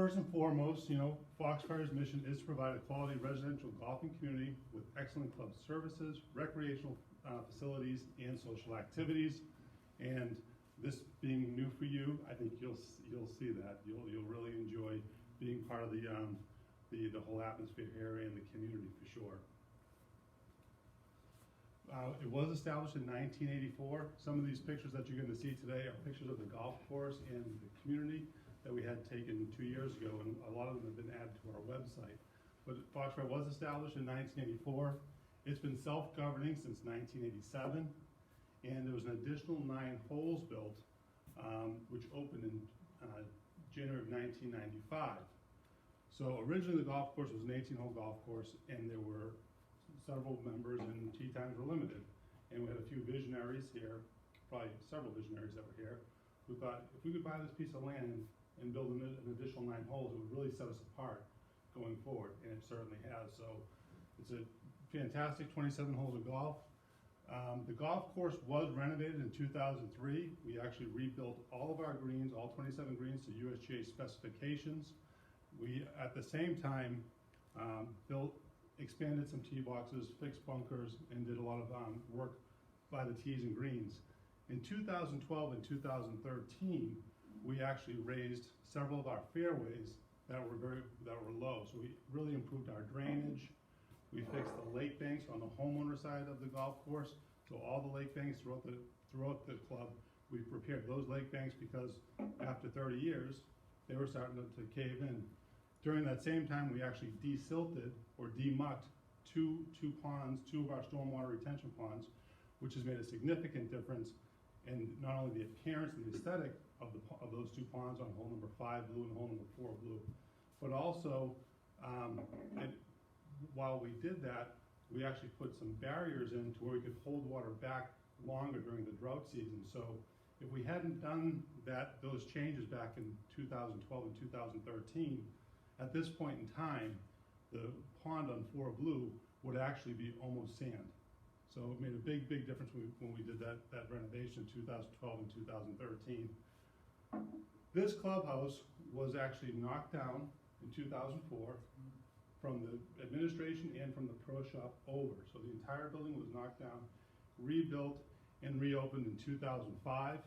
First and foremost, Foxfire's mission is to provide a quality residential golfing community with excellent club services, recreational facilities, and social activities. And this being new for you, I think you'll see that. You'll really enjoy being part of the whole atmosphere here and the community for sure. It was established in 1984. Some of these pictures that you're going to see today are pictures of the golf course and the community that we had taken 2 years ago, and a lot of them have been added to our website. But Foxfire was established in 1984. It's been self-governing since 1987, and there was an additional 9 holes built, which opened in January of 1995. So originally the golf course was an 18-hole golf course, and there were several members, and tee times were limited. And we had a few visionaries here, probably several visionaries that were here, who thought if we could buy this piece of land and build an additional 9 holes, it would really set us apart going forward, and it certainly has. So it's a fantastic 27 holes of golf. The golf course was renovated in 2003. We actually rebuilt all of our greens, all 27 greens, to USGA specifications. We, at the same time, expanded some tee boxes, fixed bunkers, and did a lot of work by the tees and greens. In 2012 and 2013, we actually raised several of our fairways that were low. So we really improved our drainage. We fixed the lake banks on the homeowner side of the golf course. So all the lake banks throughout the club, we've repaired those lake banks because after 30 years, they were starting to cave in. During that same time, we actually desilted or demucked two ponds, 2 of our stormwater retention ponds, which has made a significant difference in not only the appearance and the aesthetic of those 2 ponds on hole number 5 blue and hole number 4 blue, but also while we did that, we actually put some barriers in to where we could hold water back longer during the drought season. So if we hadn't done those changes back in 2012 and 2013, at this point in time, the pond on 4 blue would actually be almost sand. So it made a big difference when we did that renovation in 2012 and 2013. This clubhouse was actually knocked down in 2004 from the administration and from the pro shop over. So the entire building was knocked down, rebuilt, and reopened in 2005.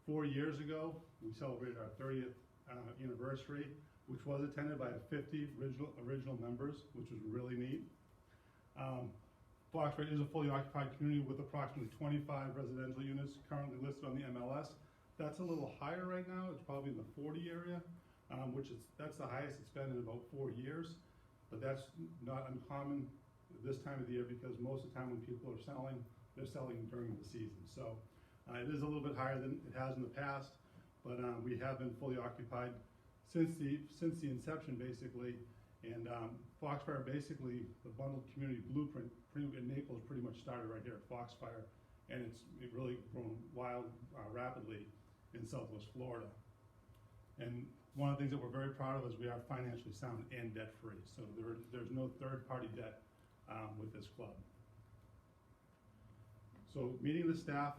4 years ago, we celebrated our 30th anniversary, which was attended by 50 original members, which was really neat. Foxfire is a fully occupied community with approximately 25 residential units currently listed on the MLS. That's a little higher right now. It's probably in the 40 area, that's the highest it's been in about 4 years. But that's not uncommon this time of the year because most of the time when people are selling, they're selling during the season. So it is a little bit higher than it has in the past, but we have been fully occupied since the inception basically. And Foxfire, basically, the bundled community blueprint in Naples pretty much started right here at Foxfire, and it really grown wild rapidly in Southwest Florida. And one of the things that we're very proud of is we are financially sound and debt-free. So there's no third-party debt with this club. So meeting the staff,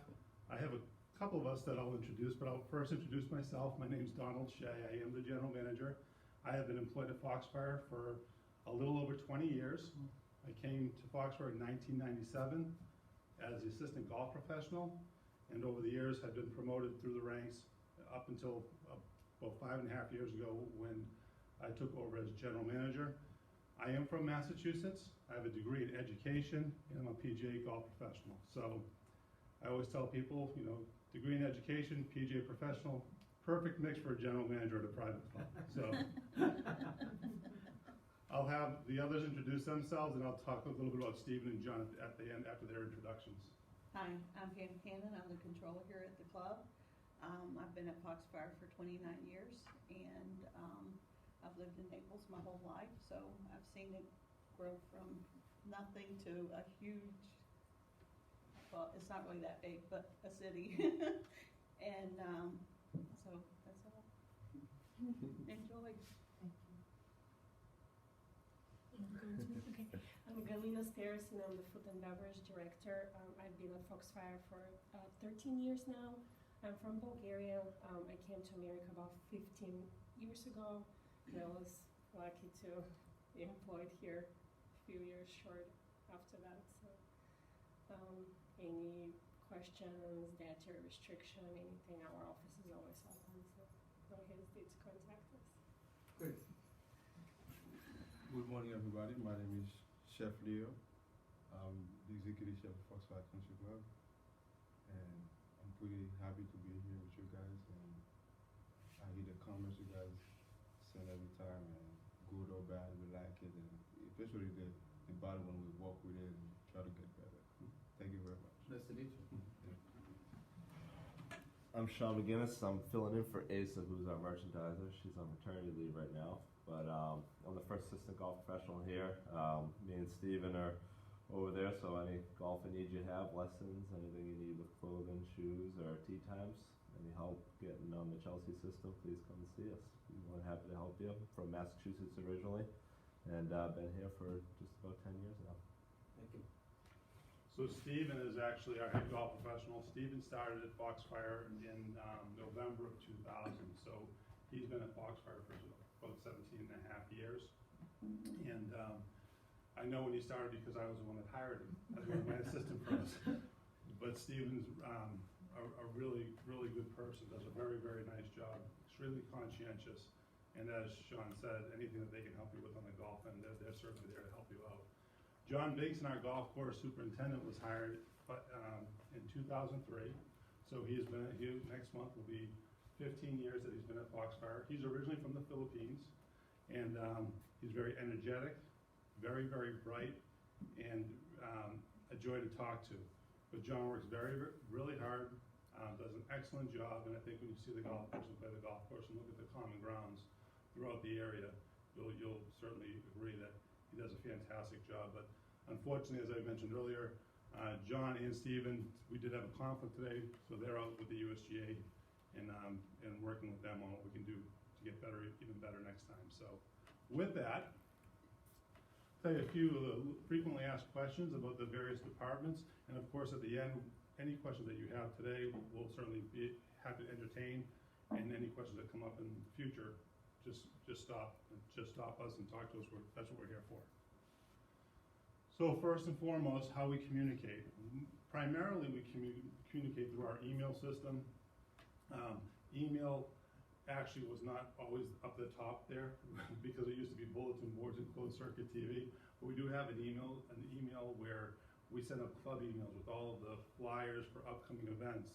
I have a couple of us that I'll introduce, but I'll first introduce myself. My name's Donald Shea. I am the general manager. I have been employed at Foxfire for a little over 20 years. I came to Foxfire in 1997 as the assistant golf professional, and over the years have been promoted through the ranks up until about 5.5 years ago when I took over as general manager. I am from Massachusetts. I have a degree in education, and I'm a PGA golf professional. So I always tell people, degree in education, PGA professional, perfect mix for a general manager at a private club. So I'll have the others introduce themselves, and I'll talk a little bit about Stephen and John at the end after their introductions. Hi, I'm Pam Cannon. I'm the controller here at the club. I've been at Foxfire for 29 years, and I've lived in Naples my whole life, so I've seen it grow from nothing to a huge, well, it's not really that big, but a city. And so that's all. Enjoy. Thank you. Okay, I'm Galina Stairs, and I'm the food and beverage director. I've been at Foxfire for 13 years now. I'm from Bulgaria. I came to America about 15 years ago, and I was lucky to be employed here a few years short after that. So, any questions, dietary restriction, anything, our office is always open, so don't hesitate to contact us. Great. Good morning, everybody. My name is Chef Leo. I'm the executive chef of Foxfire Country Club, and I'm pretty happy to be here with you guys. And I read the comments you guys send every time, and good or bad, we like it, and especially the bad one, we work with it and try to get better. Thank you very much. Nice to meet you. I'm Sean McGinnis. I'm filling in for Asa, who's our merchandiser. She's on maternity leave right now. But I'm the first assistant golf professional here. Me and Steven are over there, so any golfing needs you have, lessons, anything you need with clothing, shoes, or tee times, any help getting on the Chelsea system, please come and see us. We're happy to help you. I'm from Massachusetts originally, and been here for just about 10 years now. Thank you. So Steven is actually our head golf professional. Steven started at Foxfire in November of 2000, so he's been at Foxfire for about 17 and a half years. And I know when he started because I was the one that hired him as one of my assistant pros. But Steven's a really, really good person, does a very, very nice job, extremely conscientious. And as Sean said, anything that they can help you with on the golf end, they're certainly there to help you out. John Bigson, our golf course superintendent, was hired in 2003. So next month will be 15 years that he's been at Foxfire. He's originally from the Philippines, and he's very energetic, very, very bright, and a joy to talk to. But John works really hard, does an excellent job, and I think when you see the golf course and play the golf course and look at the common grounds throughout the area, you'll certainly agree that he does a fantastic job. But unfortunately, as I mentioned earlier, John and Steven, we did have a conflict today, so they're out with the USGA and working with them on what we can do to get better, even better next time. So with that, I'll tell you a few of the frequently asked questions about the various departments, and of course at the end, any questions that you have today, we'll certainly be happy to entertain, and any questions that come up in the future, just stop us and talk to us. That's what we're here for. So first and foremost, how we communicate. Primarily, we communicate through our email system. Email actually was not always up the top there because it used to be bulletin boards and closed circuit TV. But we do have an email where we send out club emails with all of the flyers for upcoming events,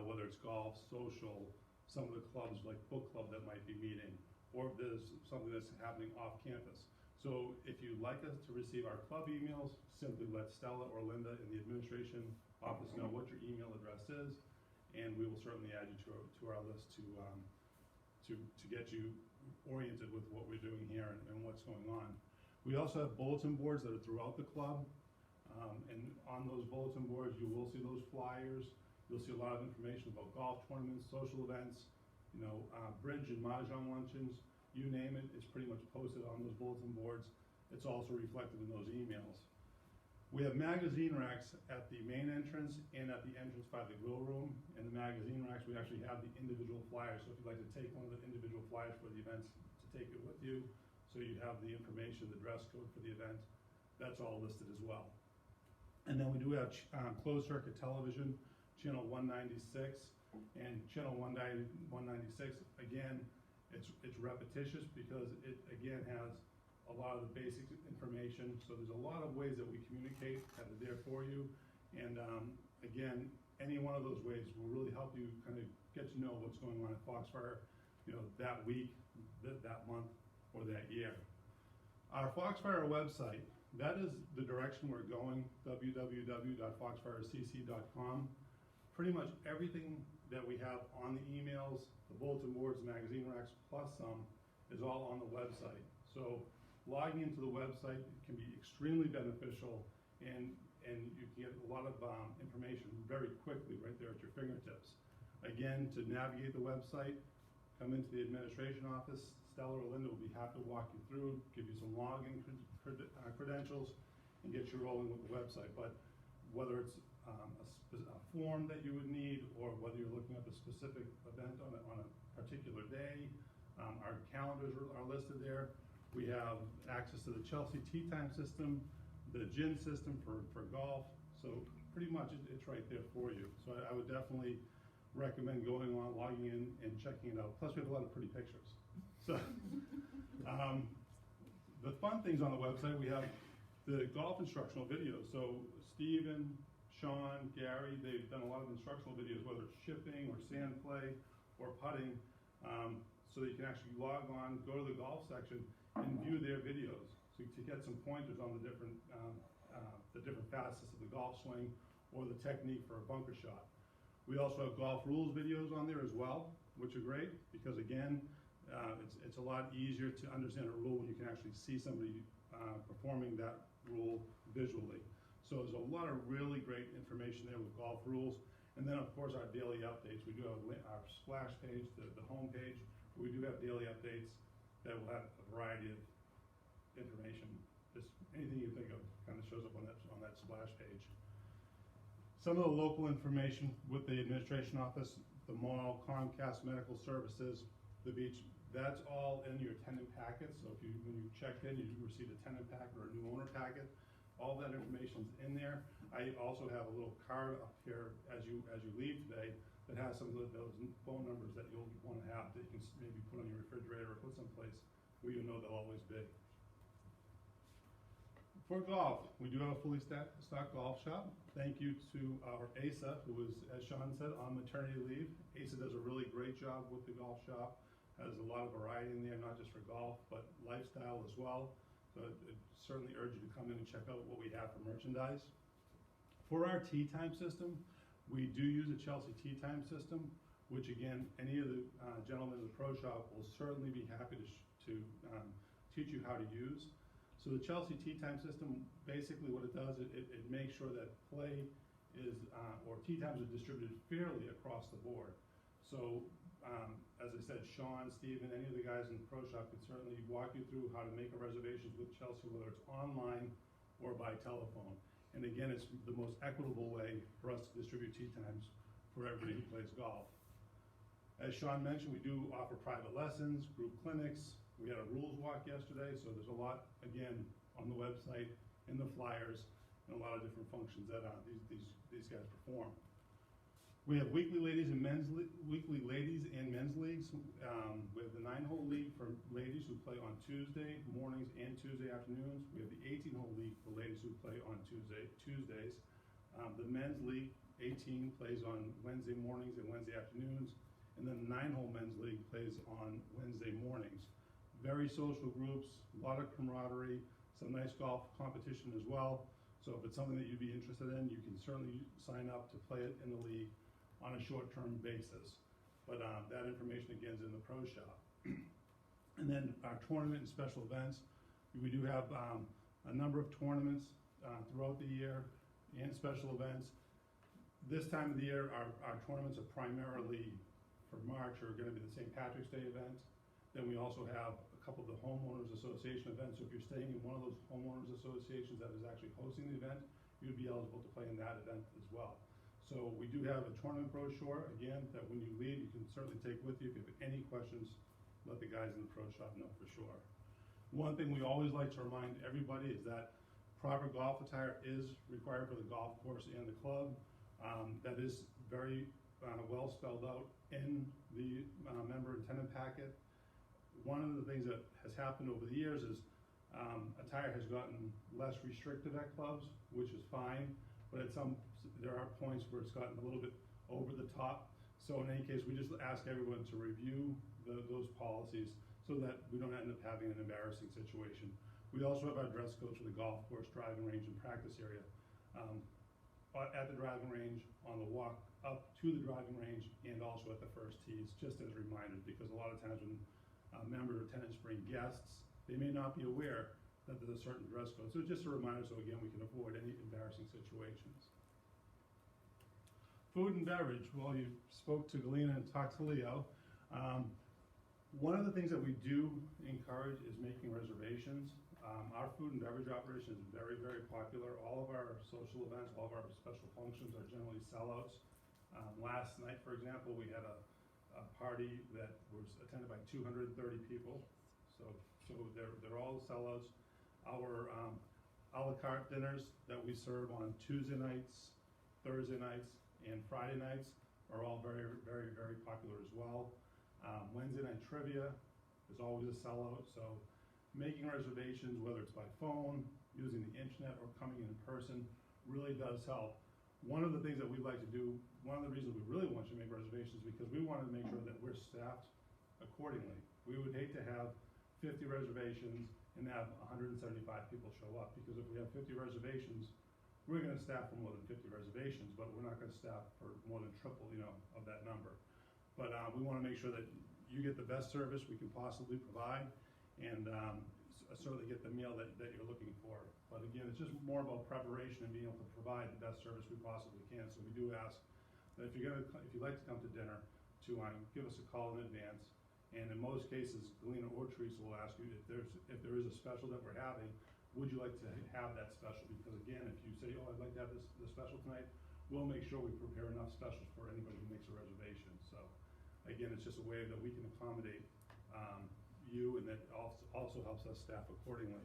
whether it's golf, social, some of the clubs like book club that might be meeting, or if there's something that's happening off campus. So if you'd like us to receive our club emails, simply let Stella or Linda in the administration office know what your email address is, and we will certainly add you to our list to get you oriented with what we're doing here and what's going on. We also have bulletin boards that are throughout the club, and on those bulletin boards you will see those flyers. You'll see a lot of information about golf tournaments, social events, bridge and mahjong luncheons, you name it, it's pretty much posted on those bulletin boards. It's also reflected in those emails. We have magazine racks at the main entrance and at the entrance by the grill room. In the magazine racks, we actually have the individual flyers. So if you'd like to take one of the individual flyers for the events, to take it with you, so you have the information, the dress code for the event, that's all listed as well. And then we do have closed circuit television, channel 196, and channel 196, again, it's repetitious because it again has a lot of the basic information. So there's a lot of ways that we communicate that are there for you. And again, any one of those ways will really help you kind of get to know what's going on at Foxfire, that week, that month, or that year. Our Foxfire website, that is the direction we're going, www.foxfirecc.com. Pretty much everything that we have on the emails, the bulletin boards, magazine racks, plus some, is all on the website. So logging into the website can be extremely beneficial, and you can get a lot of information very quickly right there at your fingertips. Again, to navigate the website, come into the administration office. Stella or Linda will be happy to walk you through, give you some login credentials, and get you rolling with the website. But whether it's a form that you would need, or whether you're looking up a specific event on a particular day, Our calendars are listed there. We have access to the Chelsea Tea Time system, the gin system for golf. So pretty much it's right there for you. So I would definitely recommend going on, logging in, and checking it out. Plus, we have a lot of pretty pictures. So the fun things on the website, we have the golf instructional videos. So Steven, Sean, Gary, they've done a lot of instructional videos, whether it's chipping or sand play or putting, so that you can actually log on, go to the golf section, and view their videos, so to get some pointers on the different facets of the golf swing or the technique for a bunker shot. We also have golf rules videos on there as well, which are great because again, it's a lot easier to understand a rule when you can actually see somebody performing that rule visually. So there's a lot of really great information there with golf rules. And then of course our daily updates. We do have our splash page, the home page. We do have daily updates that will have a variety of information. Just anything you think of kind of shows up on that splash page. Some of the local information with the administration office, the mall, Comcast Medical Services, the beach, that's all in your tenant packet. So when you checked in, you received a tenant packet or a new owner packet. All that information's in there. I also have a little card up here as you leave today that has some of those phone numbers that you'll want to have that you can maybe put on your refrigerator or put someplace where you know they'll always be. For golf, we do have a fully stocked golf shop. Thank you to our Asa, who is, as Sean said, on maternity leave. Asa does a really great job with the golf shop. Has a lot of variety in there, not just for golf, but lifestyle as well. So I certainly urge you to come in and check out what we have for merchandise. For our tea time system, we do use a Chelsea tea time system, which again, any of the gentlemen in the pro shop will certainly be happy to teach you how to use. So the Chelsea tea time system, basically what it does, it makes sure that play is, or tea times are distributed fairly across the board. So as I said, Sean, Steven, any of the guys in the pro shop can certainly walk you through how to make a reservation with Chelsea, whether it's online or by telephone. And again, it's the most equitable way for us to distribute tea times for everybody who plays golf. As Sean mentioned, we do offer private lessons, group clinics. We had a rules walk yesterday, so there's a lot, again, on the website, in the flyers, and a lot of different functions that these guys perform. We have weekly ladies and men's leagues. We have the 9-hole league for ladies who play on Tuesday mornings and Tuesday afternoons. We have the 18-hole league for ladies who play on Tuesdays. The men's league 18 plays on Wednesday mornings and Wednesday afternoons, and then the 9-hole men's league plays on Wednesday mornings. Very social groups, a lot of camaraderie, some nice golf competition as well. So if it's something that you'd be interested in, you can certainly sign up to play it in the league on a short-term basis. But that information again is in the pro shop. And then our tournament and special events. We do have a number of tournaments throughout the year and special events. This time of the year, our tournaments are primarily for March are going to be the St. Patrick's Day event. Then we also have a couple of the homeowners association events. So if you're staying in one of those homeowners associations that is actually hosting the event, you'd be eligible to play in that event as well. So we do have a tournament brochure, again, that when you leave, you can certainly take with you. If you have any questions, let the guys in the pro shop know for sure. One thing we always like to remind everybody is that proper golf attire is required for the golf course and the club. That is very well spelled out in the member and tenant packet. One of the things that has happened over the years is attire has gotten less restrictive at clubs, which is fine, but there are points where it's gotten a little bit over the top. So in any case, we just ask everyone to review those policies so that we don't end up having an embarrassing situation. We also have our dress codes for the golf course, driving range, and practice area. At the driving range, on the walk up to the driving range, and also at the first tees, just as reminders, because a lot of times when member or tenants bring guests, they may not be aware that there's a certain dress code. So just a reminder so again we can avoid any embarrassing situations. Food and beverage. Well, you spoke to Galena and talked to Leo. One of the things that we do encourage is making reservations. Our food and beverage operation is very, very popular. All of our social events, all of our special functions are generally sellouts. Last night, for example, we had a a party that was attended by 230 people. So they're all sellouts. Our a la carte dinners that we serve on Tuesday nights, Thursday nights, and Friday nights are all very, very, very popular as well. Wednesday night trivia is always a sellout, so making reservations, whether it's by phone, using the internet, or coming in person, really does help. One of the things that we like to do, one of the reasons we really want you to make reservations, because we want to make sure that we're staffed accordingly. We would hate to have 50 reservations and have 175 people show up, because if we have 50 reservations, we're going to staff for more than 50 reservations, but we're not going to staff for more than triple, of that number. But we want to make sure that you get the best service we can possibly provide, and certainly get the meal that you're looking for. But again, it's just more about preparation and being able to provide the best service we possibly can. So we do ask that if you'd like to come to dinner, to give us a call in advance. And in most cases, Galena or Teresa will ask you if there is a special that we're having, would you like to have that special? Because again, if you say, oh, I'd like to have this special tonight, we'll make sure we prepare enough specials for anybody who makes a reservation. So again, it's just a way that we can accommodate you, and that also helps us staff accordingly.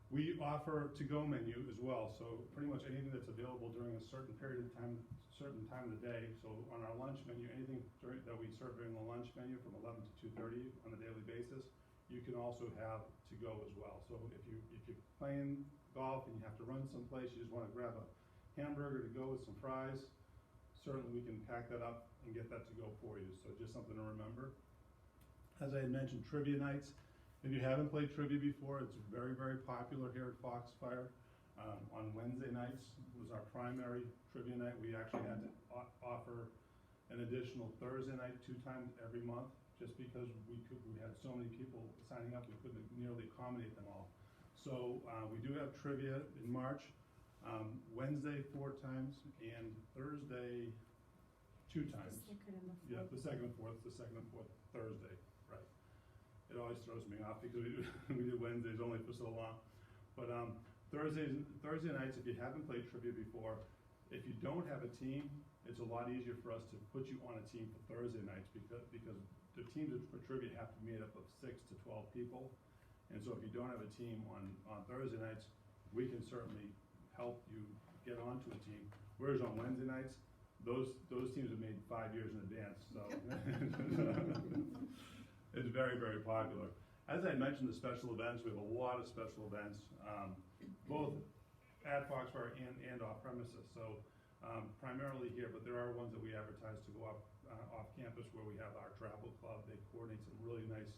We offer to-go menu as well, so pretty much anything that's available during a certain period of time, certain time of the day. So on our lunch menu, anything that we serve during the lunch menu from 11 to 2:30 on a daily basis, you can also have to go as well. So if you're playing golf and you have to run someplace, you just want to grab a hamburger to go with some fries, certainly we can pack that up and get that to go for you. So just something to remember. As I had mentioned, trivia nights. If you haven't played trivia before, it's very, very popular here at Foxfire. On Wednesday nights was our primary trivia night. We actually had to offer an additional Thursday night 2 times every month, just because we had so many people signing up, we couldn't nearly accommodate them all. So we do have trivia in March. Wednesday 4 times, and Thursday 2 times. Yeah, the second and fourth Thursday, right. It always throws me off because we do Wednesdays only for so long. But Thursday nights, if you haven't played trivia before, if you don't have a team, it's a lot easier for us to put you on a team for Thursday nights, because the teams for trivia have to be made up of 6 to 12 people. And so if you don't have a team on Thursday nights, we can certainly help you get onto a team. Whereas on Wednesday nights, those teams are made 5 years in advance, so it's very, very popular. As I mentioned, the special events, we have a lot of special events, both at Foxfire and off premises. So primarily here, but there are ones that we advertise to go off campus, where we have our travel club. They coordinate some really nice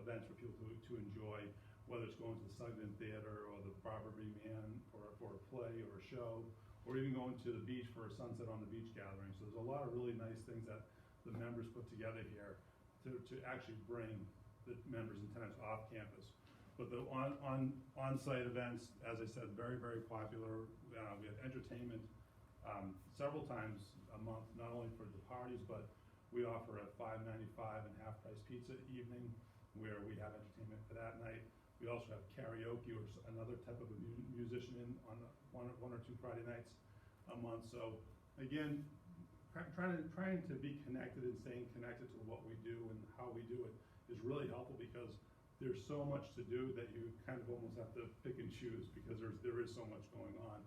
events for people to enjoy, whether it's going to the Sugden Theater or the Barbary Man for a play or a show, or even going to the beach for a sunset on the beach gathering. So there's a lot of really nice things that the members put together here to actually bring the members and tenants off campus. But the on-site events, as I said, very, very popular. We have entertainment several times a month, not only for the parties, but we offer a $5.95 and half-price pizza evening, where we have entertainment for that night. We also have karaoke, or another type of a musician in on one or two Friday nights a month. So again, trying to be connected and staying connected to what we do and how we do it is really helpful, because there's so much to do that you kind of almost have to pick and choose, because there is so much going on.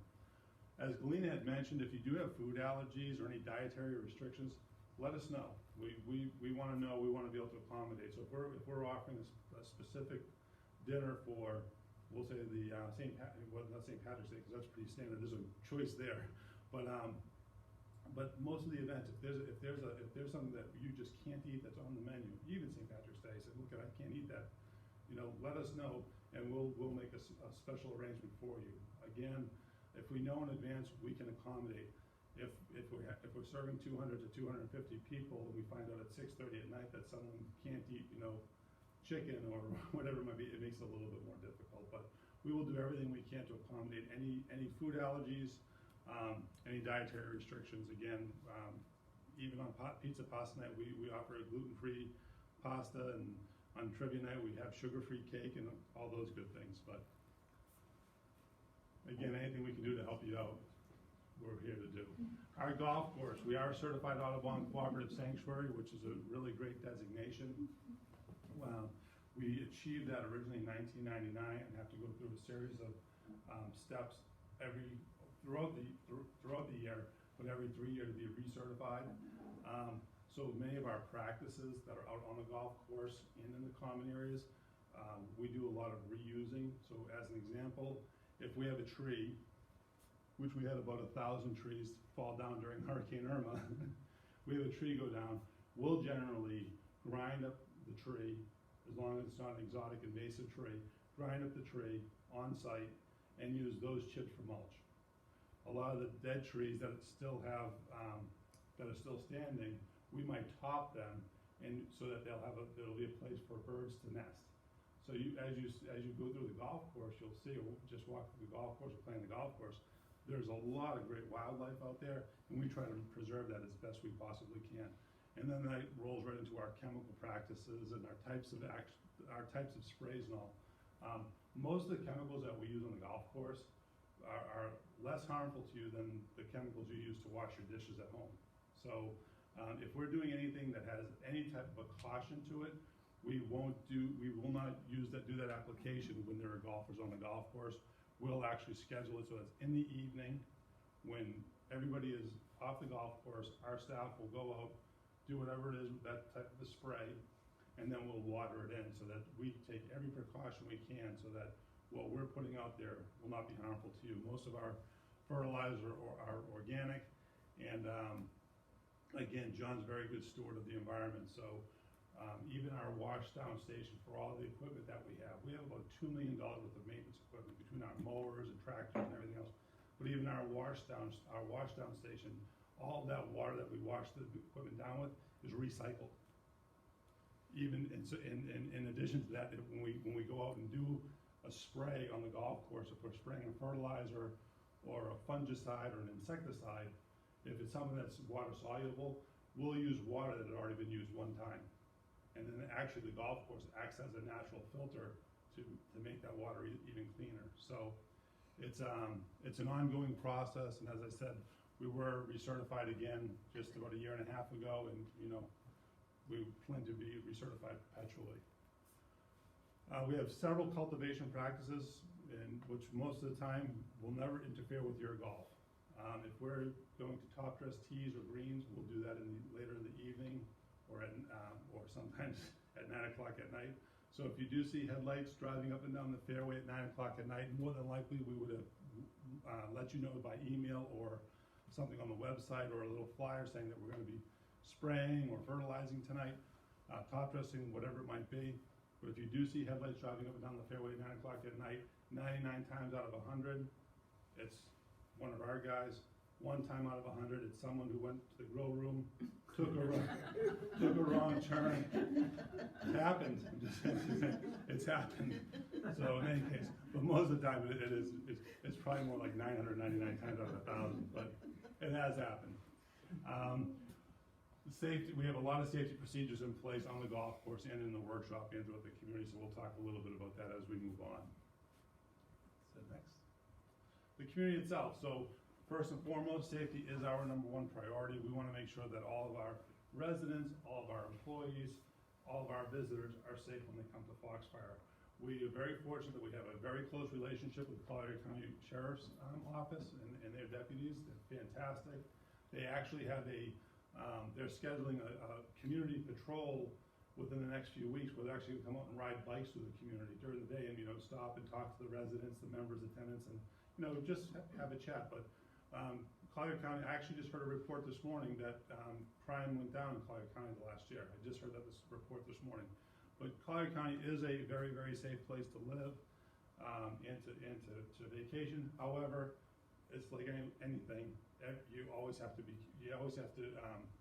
As Galena had mentioned, if you do have food allergies or any dietary restrictions, let us know. We want to know. We want to be able to accommodate. So if we're offering a specific dinner for, we'll say the not St. Patrick's Day, because that's pretty standard. There's a choice there, but most of the events, if there's something that you just can't eat that's on the menu, even St. Patrick's Day, say, look, I can't eat that. Let us know, and we'll make a special arrangement for you. Again, if we know in advance, we can accommodate. If we're serving 200 to 250 people, and we find out at 6:30 at night that someone can't eat, chicken or whatever it might be, it makes it a little bit more difficult. But we will do everything we can to accommodate any food allergies, any dietary restrictions. Again, even on pizza pasta night, we offer a gluten-free pasta, and on trivia night we have sugar-free cake and all those good things. But again, anything we can do to help you out. we're here to do. Our golf course, we are a certified Audubon Cooperative Sanctuary, which is a really great designation. We achieved that originally in 1999 and have to go through a series of steps throughout the year, but every 3 years to be recertified. So many of our practices that are out on the golf course and in the common areas, we do a lot of reusing. So as an example, if we have a tree, which we had about 1,000 trees fall down during Hurricane Irma, we have a tree go down, we'll generally grind up the tree, as long as it's not an exotic invasive tree, grind up the tree on site and use those chips for mulch. A lot of the dead trees that still have, that are still standing, we might top them, and so that there'll be a place for birds to nest. So as you go through the golf course, you'll see, or just walk through the golf course or play in the golf course, there's a lot of great wildlife out there, and we try to preserve that as best we possibly can. And then that rolls right into our chemical practices and our types of sprays and all. Most of the chemicals that we use on the golf course are less harmful to you than the chemicals you use to wash your dishes at home. So if we're doing anything that has any type of a caution to it, we will not do that application when there are golfers on the golf course. We'll actually schedule it so it's in the evening when everybody is off the golf course. Our staff will go out, do whatever it is with that type of a spray, and then we'll water it in so that we take every precaution we can so that what we're putting out there will not be harmful to you. Most of our fertilizer are organic, and again, John's a very good steward of the environment. So even our wash down station for all the equipment that we have about $2 million worth of maintenance equipment between our mowers and tractors and everything else. But even our wash down station, all that water that we wash the equipment down with is recycled. Even in addition to that, when we go out and do a spray on the golf course, if we're spraying a fertilizer or a fungicide or an insecticide, if it's something that's water soluble, we'll use water that had already been used one time. And then actually the golf course acts as a natural filter to make that water even cleaner. So it's an ongoing process, and as I said, we were recertified again just about a year and a half ago, and we plan to be recertified perpetually. We have several cultivation practices, which most of the time will never interfere with your golf. If we're going to top dress tees or greens, we'll do that later in the evening, or sometimes at 9 o'clock at night. So if you do see headlights driving up and down the fairway at 9 o'clock at night, more than likely we would have let you know by email or something on the website, or a little flyer saying that we're going to be spraying or fertilizing tonight, top dressing, whatever it might be. But if you do see headlights driving up and down the fairway at 9 o'clock at night, 99 times out of 100, it's one of our guys. 1 time out of 100, it's someone who went to the grow room, took a wrong turn. It happens. It's happened. So in any case, but most of the time it's probably more like 999 times out of 1,000, but it has happened. Safety, we have a lot of safety procedures in place on the golf course and in the workshop and throughout the community, so we'll talk a little bit about that as we move on. So next. The community itself. So first and foremost, safety is our #1 priority. We want to make sure that all of our residents, all of our employees, all of our visitors are safe when they come to Foxfire. We are very fortunate that we have a very close relationship with Collier County Sheriff's Office and their deputies. They're fantastic. They actually have they're scheduling a community patrol within the next few weeks where they're actually going to come out and ride bikes through the community during the day and stop and talk to the residents, the members, the tenants, and just have a chat. But Collier County, I actually just heard a report this morning that crime went down in Collier County the last year. I just heard that report this morning. But Collier County is a very, very safe place to live and to vacation. However, it's like anything. You always have to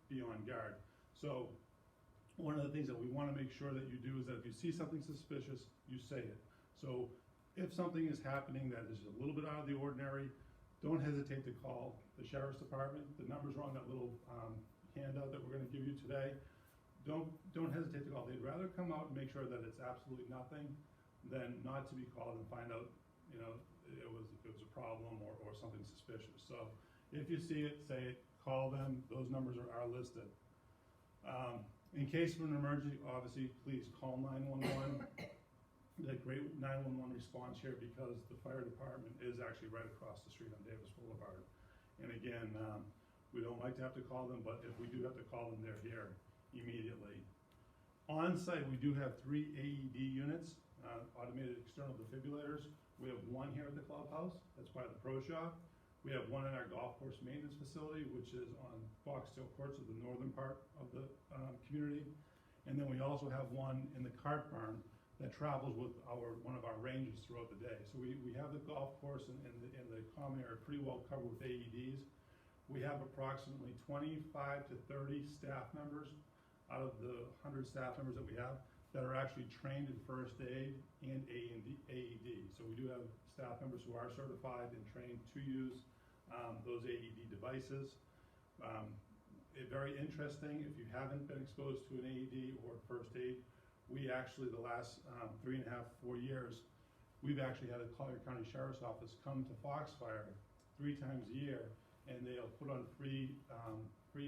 be on guard. So one of the things that we want to make sure that you do is that if you see something suspicious, you say it. So if something is happening that is a little bit out of the ordinary, don't hesitate to call the Sheriff's Department. The numbers are on that little handout that we're going to give you today. Don't hesitate to call. They'd rather come out and make sure that it's absolutely nothing than not to be called and find out it was a problem or something suspicious. So If you see it, say it, call them, those numbers are listed. In case of an emergency, obviously, please call 911. That great 911 response here, because the fire department is actually right across the street on Davis Boulevard. And again, we don't like to have to call them, but if we do have to call them, they're here immediately. On site, we do have 3 AED units, automated external defibrillators. We have 1 here at the clubhouse, that's by the pro shop. We have 1 in our golf course maintenance facility, which is on Foxtail Courts of the northern part of the community. And then we also have 1 in the cart barn that travels with one of our rangers throughout the day. So we have the golf course and the common area pretty well covered with AEDs. We have approximately 25 to 30 staff members out of the 100 staff members that we have that are actually trained in first aid and AED. So we do have staff members who are certified and trained to use those AED devices. Very interesting, if you haven't been exposed to an AED or first aid, we actually, the last 3.5, 4 years, we've actually had the Collier County Sheriff's Office come to Foxfire 3 times a year, and they'll put on free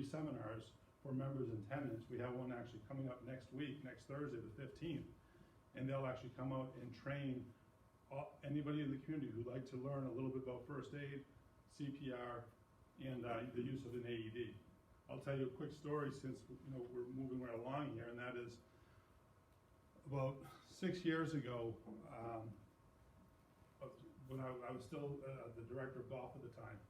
seminars for members and tenants. We have one actually coming up next week, next Thursday, the 15th, and they'll actually come out and train anybody in the community who'd like to learn a little bit about first aid, CPR, and the use of an AED. I'll tell you a quick story since we're moving right along here, and that is about 6 years ago, when I was still the director of golf at the time,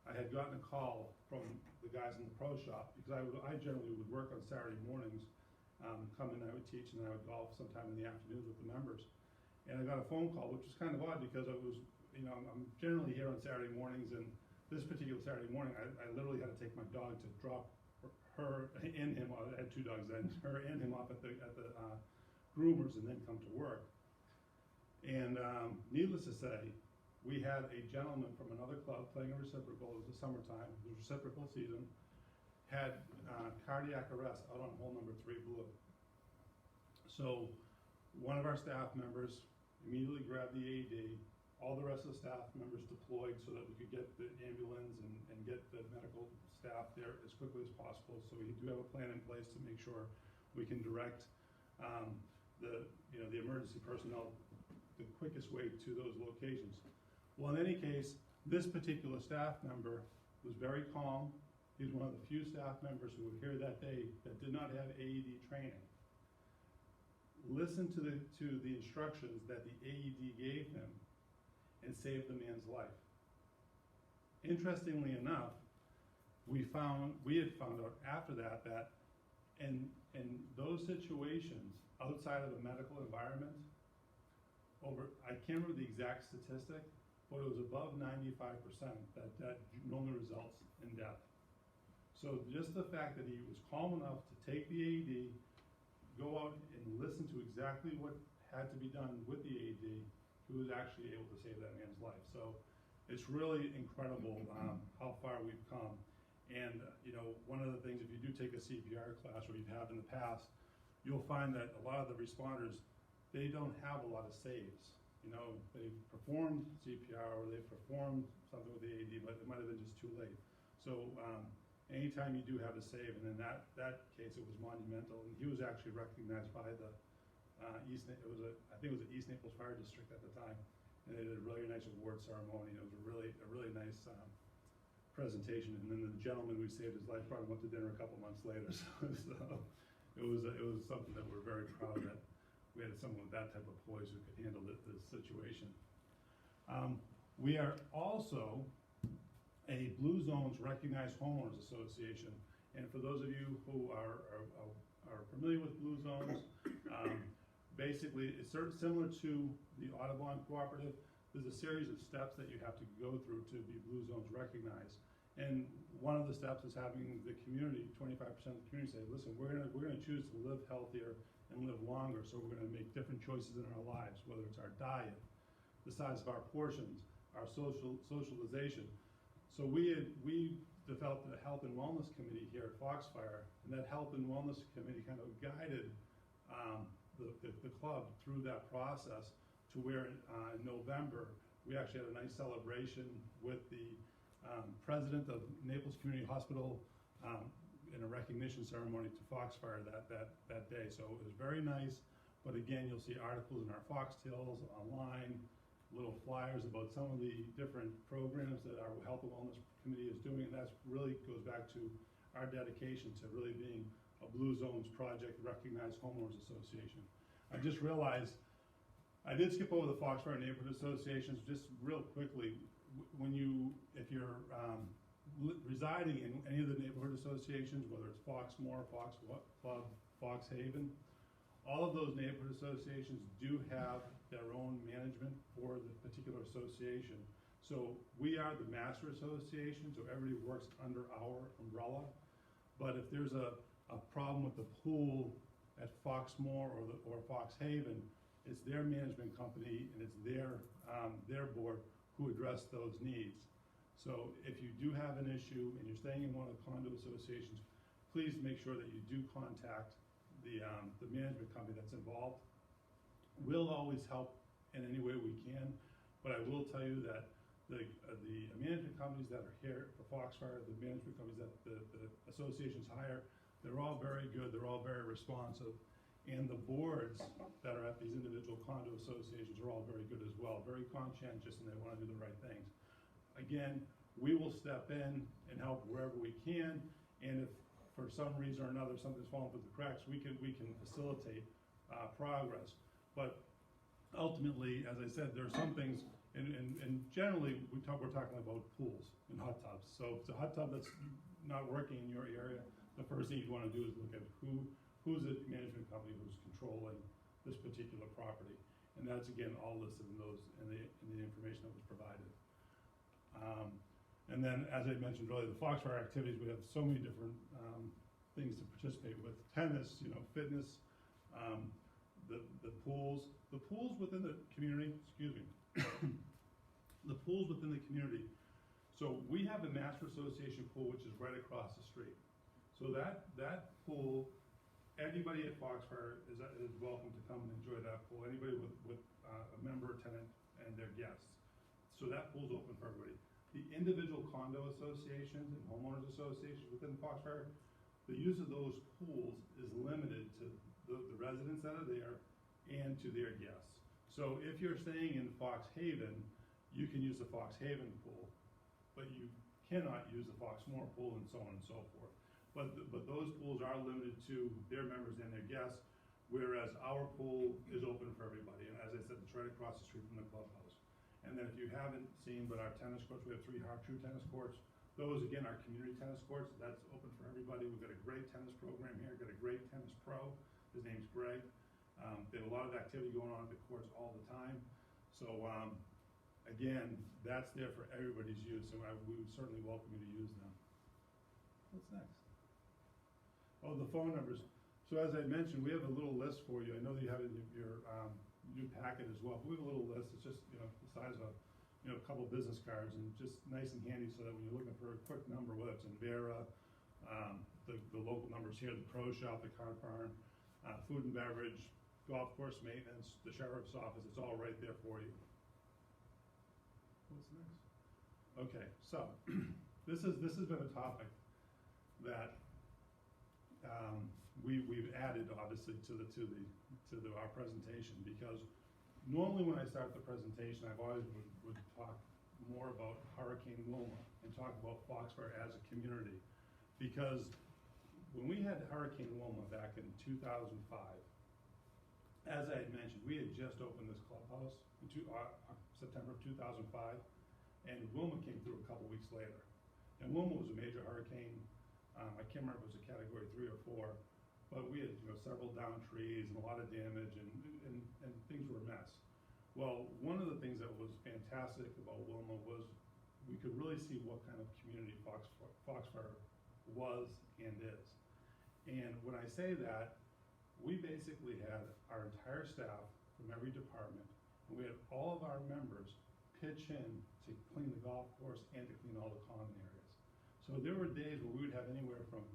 I had gotten a call from the guys in the pro shop, because I generally would work on Saturday mornings, come in, I would teach, and I would golf sometime in the afternoons with the members. And I got a phone call, which was kind of odd, because I was, I'm generally here on Saturday mornings, and this particular Saturday morning, I literally had to take my dog to drop her and him, I had 2 dogs then, her and him off at the groomers and then come to work. And needless to say, we had a gentleman from another club playing a reciprocal. It was the summertime, it was reciprocal season, had cardiac arrest out on hole number 3 blue. So one of our staff members immediately grabbed the AED. All the rest of the staff members deployed so that we could get the ambulance and get the medical staff there as quickly as possible. So we do have a plan in place to make sure we can direct the emergency personnel the quickest way to those locations. Well, in any case, this particular staff member was very calm. He was one of the few staff members who were here that day that did not have AED training. Listened to the instructions that the AED gave him and saved the man's life. Interestingly enough, we had found out after that in those situations outside of the medical environment, I can't remember the exact statistic, but it was above 95% that normally results in death. So just the fact that he was calm enough to take the AED, go out and listen to exactly what had to be done with the AED, he was actually able to save that man's life. So it's really incredible how far we've come. And one of the things, if you do take a CPR class, or you have in the past, you'll find that a lot of the responders, they don't have a lot of saves. They've performed CPR or they've performed something with the AED, but it might have been just too late. So anytime you do have a save, and in that case it was monumental, and he was actually recognized by the I think it was the East Naples Fire District at the time, and they did a really nice award ceremony. It was a really nice presentation, and then the gentleman who saved his life brought him up to dinner a couple months later. So it was something that we're very proud that we had someone with that type of poise who could handle this situation. We are also a Blue Zones Recognized Homeowners Association, and for those of you who are familiar with Blue Zones, basically it's similar to the Audubon Cooperative. There's a series of steps that you have to go through to be Blue Zones recognized. And one of the steps is having the community, 25% of the community say, listen, we're gonna choose to live healthier and live longer, so we're gonna make different choices in our lives, whether it's our diet, the size of our portions, our socialization. So we developed a health and wellness committee here at Foxfire, and that health and wellness committee kind of guided the club through that process to where in November we actually had a nice celebration with the president of Naples Community Hospital in a recognition ceremony to Foxfire that day. So it was very nice, but again, you'll see articles in our Foxtails online, little flyers about some of the different programs that our Health and Wellness Committee is doing, and that's really goes back to our dedication to really being a Blue Zones Project recognized homeowners association. I just realized I did skip over the Foxfire Neighborhood Associations just real quickly. If you're residing in any of the neighborhood associations, whether it's Foxmore, Fox Club, Foxhaven, all of those neighborhood associations do have their own management for the particular association. So we are the master association, so everybody works under our umbrella. But if there's a problem with the pool at Foxmore or Foxhaven, it's their management company and it's their board who address those needs. So if you do have an issue and you're staying in one of the condo associations, please make sure that you do contact the management company that's involved. We'll always help in any way we can, but I will tell you that the management companies that are here for Foxfire, the management companies that the associations hire, they're all very good, they're all very responsive, and the boards that are at these individual condo associations are all very good as well, very conscientious, and they want to do the right things. Again, we will step in and help wherever we can, and if for some reason or another something's falling through the cracks, we can facilitate progress. But ultimately, as I said, there are some things, and generally we're talking about pools and hot tubs. So if it's a hot tub that's not working in your area, the first thing you want to do is look at who's the management company who's controlling this particular property, and that's again all listed in the information that was provided. And then, as I mentioned earlier, the Foxfire activities, we have so many different things to participate with: tennis, fitness, the pools within the community. Excuse me, the pools within the community. So we have a master association pool, which is right across the street. So that pool, anybody at Foxfire is welcome to come and enjoy that pool. Anybody with a member, tenant, and their guests. So that pool's open for everybody. The individual condo associations and homeowners associations within Foxfire, the use of those pools is limited to the residents that are there and to their guests. So if you're staying in Foxhaven, you can use the Foxhaven pool, but you cannot use the Foxmore pool, and so on and so forth. But those pools are limited to their members and their guests, whereas our pool is open for everybody. And as I said, it's right across the street from the clubhouse. And then if you haven't seen, but our tennis courts, we have 3 Harp-True tennis courts. Those, again, are community tennis courts. That's open for everybody. We've got a great tennis program here. We've got a great tennis pro. His name's Greg. They have a lot of activity going on at the courts all the time. So, again, that's there for everybody's use, and we would certainly welcome you to use them. What's next? Oh, the phone numbers. So as I mentioned, we have a little list for you. I know that you have it in your new packet as well. We have a little list. It's just the size of a couple business cards, and just nice and handy so that when you're looking for a quick number, whether it's in Vera, the local numbers here, the pro shop, the car barn, food and beverage, golf course maintenance, the sheriff's office, it's all right there for you. What's next? Okay, so this has been a topic that we've added obviously to our presentation, because normally when I start the presentation, I've always would talk more about Hurricane Wilma and talk about Foxfire as a community, because when we had Hurricane Wilma back in 2005, as I had mentioned, we had just opened this clubhouse in September of 2005, and Wilma came through a couple weeks later. And Wilma was a major hurricane. I can't remember if it was a category 3 or 4, but we had several down trees and a lot of damage, and things were a mess. Well, one of the things that was fantastic about Wilma was we could really see what kind of community Foxfire was and is. And when I say that, we basically had our entire staff from every department, and we had all of our members pitch in to clean the golf course and to clean all the common areas. So there were days where we would have anywhere from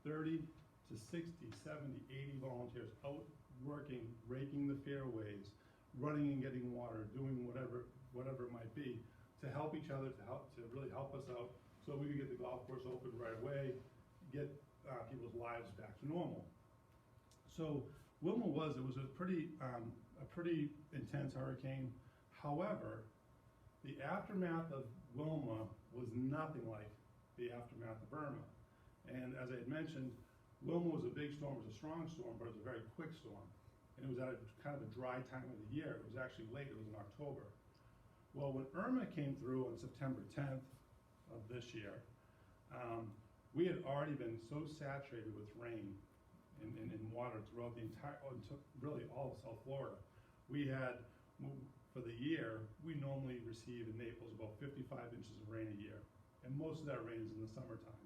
30 to 60, 70, 80 volunteers out working, raking the fairways, running and getting water, doing whatever it might be, to help each other, to really help us out, so we could get the golf course open right away, get people's lives back to normal. So Wilma it was a pretty intense hurricane. However, the aftermath of Wilma was nothing like the aftermath of Irma. And as I had mentioned, Wilma was a big storm, it was a strong storm, but it was a very quick storm. And it was at a kind of a dry time of the year. It was actually late, it was in October. Well, when Irma came through on September 10th of this year, we had already been so saturated with rain and water throughout the entire, really all of South Florida. We had, for the year, we normally receive in Naples about 55 inches of rain a year. And most of that rain is in the summertime.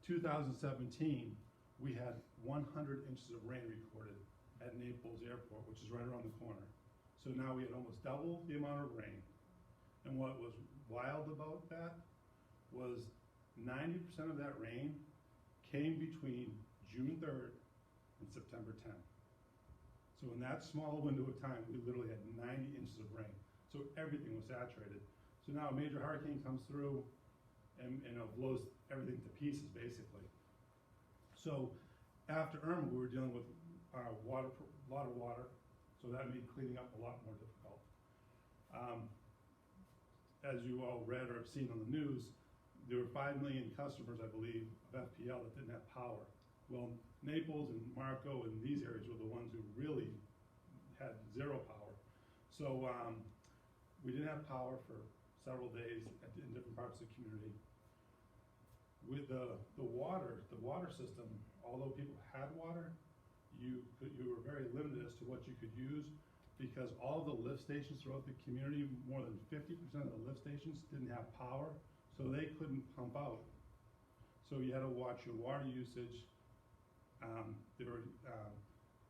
2017, we had 100 inches of rain recorded at Naples Airport, which is right around the corner. So now we had almost double the amount of rain. And what was wild about that was 90% of that rain came between June 3rd and September 10th. So in that small window of time, we literally had 90 inches of rain. So everything was saturated. So now a major hurricane comes through and blows everything to pieces, basically. So after Irma, we were dealing with a lot of water, so that made cleaning up a lot more difficult. As you all read or have seen on the news, there were 5 million customers, I believe, of FPL that didn't have power. Well, Naples and Marco and these areas were the ones who really had zero power. So we didn't have power for several days in different parts of the community. With the water system, although people had water, you were very limited as to what you could use, because all the lift stations throughout the community, more than 50% of the lift stations didn't have power, so they couldn't pump out. So you had to watch your water usage. There were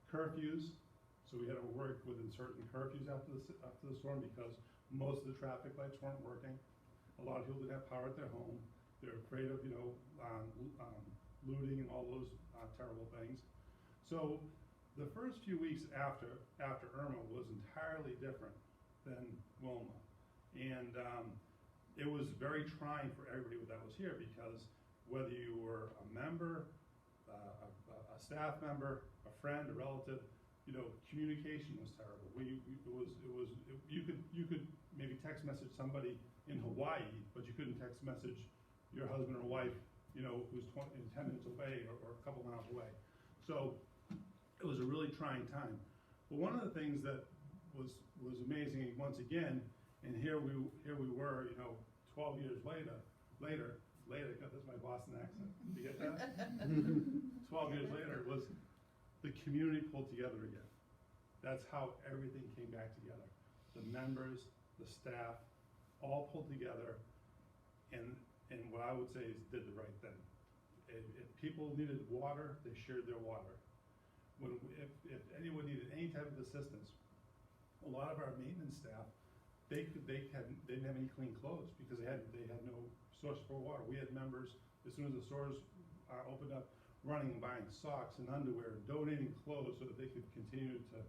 curfews, so we had to work within certain curfews after the storm, because most of the traffic lights weren't working. A lot of people didn't have power at their home. They're afraid of, looting and all those terrible things. So the first few weeks after Irma was entirely different than Wilma. And it was very trying for everybody that was here, because whether you were a member, a staff member, a friend, a relative, communication was terrible. You could maybe text message somebody in Hawaii, but you couldn't text message your husband or wife, who's 10 minutes away or a couple miles away. So it was a really trying time. But one of the things that was amazing, once again, and here we were, 12 years later, that's my Boston accent. Did you get that? 12 years later, was the community pulled together again. That's how everything came back together. The members, the staff, all pulled together, and what I would say is did the right thing. If people needed water, they shared their water. If anyone needed any type of assistance, a lot of our maintenance staff, they didn't have any clean clothes, because they had no source for water. We had members, as soon as the stores opened up, running and buying socks and underwear and donating clothes so that they could continue to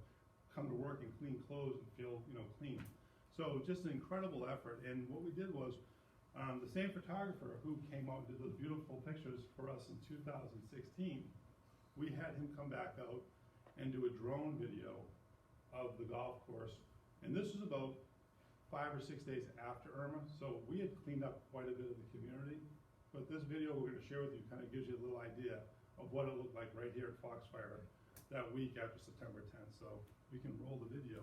come to work in clean clothes and feel clean. So just an incredible effort. And what we did was, the same photographer who came out and did those beautiful pictures for us in 2016, we had him come back out and do a drone video of the golf course. And this was about 5 or 6 days after Irma, so we had cleaned up quite a bit of the community. But this video we're going to share with you kind of gives you a little idea of what it looked like right here at Foxfire that week after September 10th. So we can roll the video.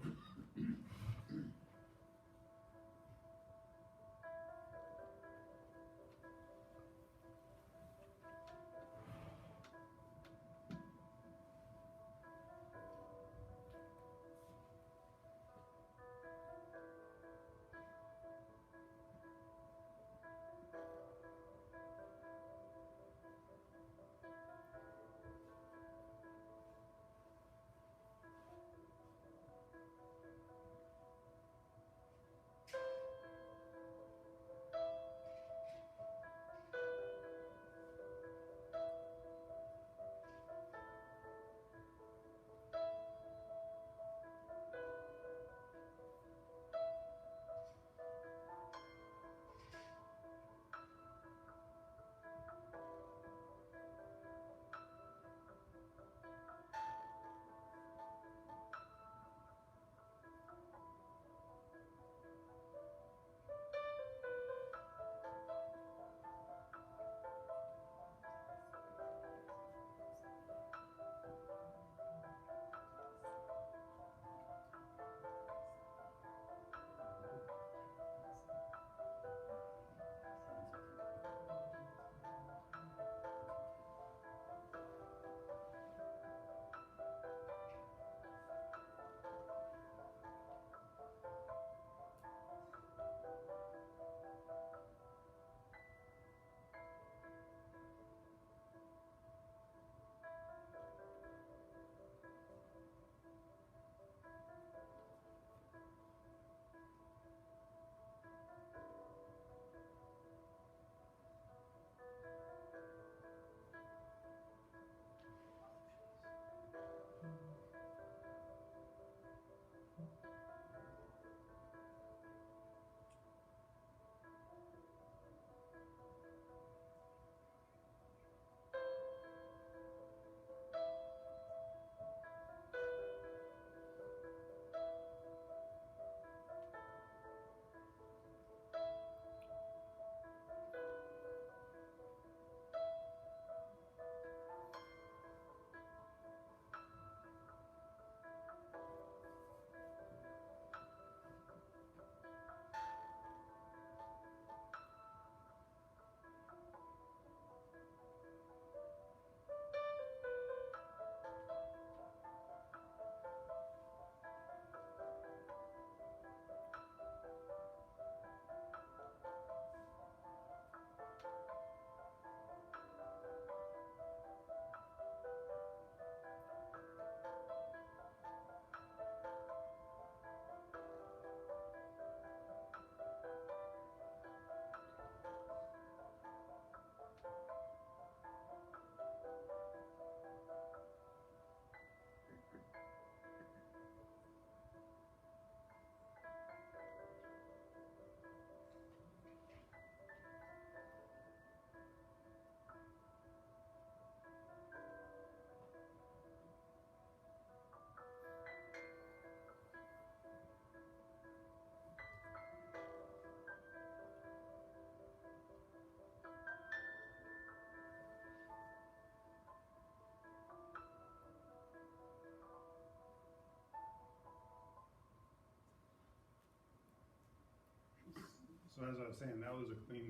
So as I was saying, that was the clean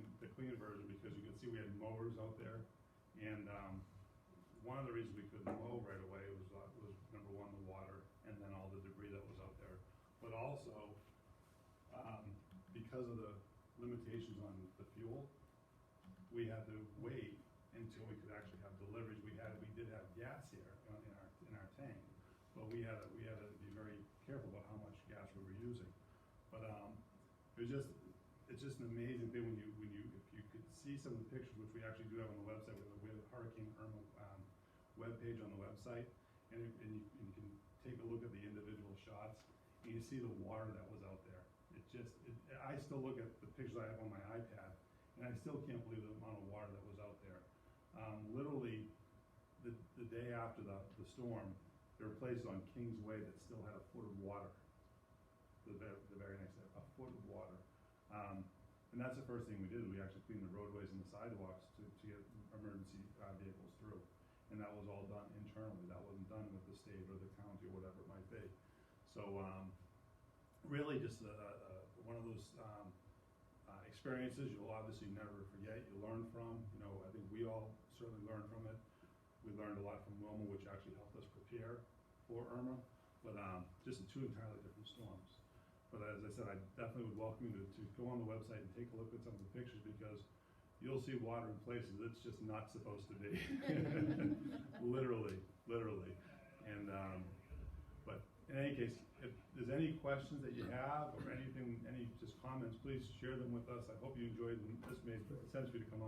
version, because you can see we had mowers out there, and, one of the reasons we couldn't mow right away was number one, the water, and then all the debris that was out there. But also, because of the limitations on the fuel, we had to wait until we could actually have deliveries. We did have gas here in our tank, but we had to be very careful about how much gas we were using. But it's just an amazing thing if you could see some of the pictures, which we actually do have on the website. We have a Hurricane Irma webpage on the website, and you can take a look at the individual shots, and you see the water that was out there. I still look at the pictures I have on my iPad, and I still can't believe the amount of water that was out there. Literally, the day after the storm, there were places on Kings Way that still had a foot of water. The very next day, a foot of water. And that's the first thing we did. We actually cleaned the roadways and the sidewalks to get emergency vehicles through. And that was all done internally. That wasn't done with the state or the county or whatever it might be. So really just one of those experiences you'll obviously never forget, you learn from. I think we all certainly learned from it. We learned a lot from Wilma, which actually helped us prepare for Irma, but just two entirely different storms. But as I said, I definitely would welcome you to go on the website and take a look at some of the pictures, because you'll see water in places it's just not supposed to be. literally. And but in any case, if there's any questions that you have or anything, any just comments, please share them with us. I hope you enjoyed them. This made sense for you to come on.